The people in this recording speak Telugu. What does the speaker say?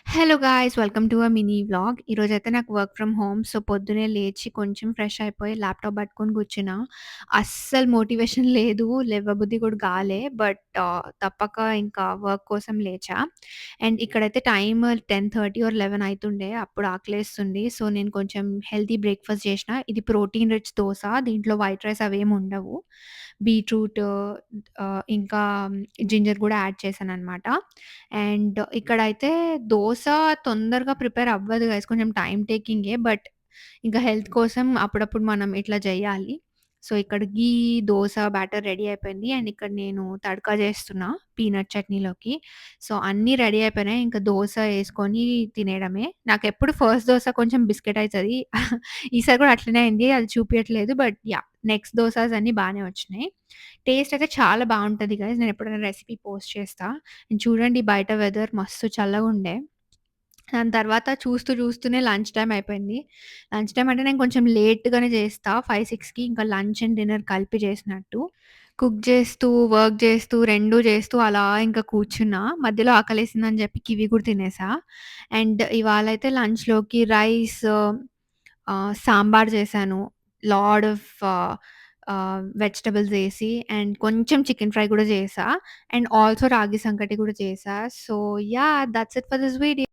Hello guys! Welcome to a mini vlog. ఈరోజైతే నాకు వర్క్ ఫ్రమ్ హోమ్. సో, పొద్దున్నే లేచి కొంచెం ఫ్రెష్ అయిపోయి ల్యాప్‌టాప్ పట్టుకొని కూర్చున్నా. అస్సలు మోటివేషన్ లేదు. లెవ్వబుద్ధి కూడా గాలే. బట్ తప్పక ఇంకా వర్క్ కోసం లేచా. అండ్ ఇక్కడైతే టైమ్ 10:30 ఆర్ 11 అయితుండే. అప్పుడు ఆకలేస్తుంది. సో, నేను కొంచెం హెల్తీ బ్రేక్‌ఫాస్ట్ చేషినా. ఇది ప్రోటీన్ రిచ్ దోస. దీంట్లో వైట్ రైస్ అవేమి ఉండవు. బీట్రూట్ ఇంకా జింజర్ గూడా యాడ్ చేశాననమాట. అండ్ ఇక్కడైతే దోస తొందరగా ప్రిపేర్ అవ్వదు గైస్. కొంచెం టైమ్ టేకింగే. బట్ ఇంకా హెల్త్ కోసం అప్పుడప్పుడు మనం ఇట్లా జేయాలి. సో, ఇక్కడ ఘీ దోస బ్యాటర్ రెడీ అయిపోయింది. అండ్ ఇక్కడ నేను తడకా జేస్తున్నా పీనట్ చట్నీలోకి. సో, అన్నీ రెడీ అయిపోయినాయి. ఇంకా దోస యేసుకొని తినేయడమే. నాకెప్పుడు ఫస్ట్ దోస కొంచెం బిస్కెట్ అయితది. ఈసారి కూడా అట్లనే అయింది. అది చూపియట్లేదు. But yeah! నెక్స్ట్ దోసాస్ అన్నీ బానే వచ్చినాయి. టేస్ట్ అయితే చాలా బావుంటది గైస్. నేనెప్పుడైనా రెసిపీ పోస్ట్ చేస్తా. చూడండి బయట వెదర్ మస్తు చల్లగుండే. దాని తర్వాత చూస్తూ చూస్తూనే లంచ్ టైమ్ అయిపోయింది. లంచ్ టైమ్ అంటే నేను కొంచెం లేట్‌గానే చేస్తా. 5, 6కి ఇంకా లంచ్ అండ్ డిన్నర్ కలిపి చేసినట్టు. కుక్ చేస్తూ, వర్క్ చేస్తూ, 2 చేస్తూ అలా ఇంకా కూర్చున్నా. మధ్యలో ఆకలేసిందని చెప్పి కివి కూడా తినేసా. అండ్ ఇవాళైతే లంచ్‌లోకి రైస్ సాంబార్ చేశాను. Lot of vegetables AC and కొంచెం చికెన్ ఫ్రై కూడా చేశా. అండ్ ఆల్సో రాగి సంకటి కూడా చేశా. So, yeah! That's it for this video.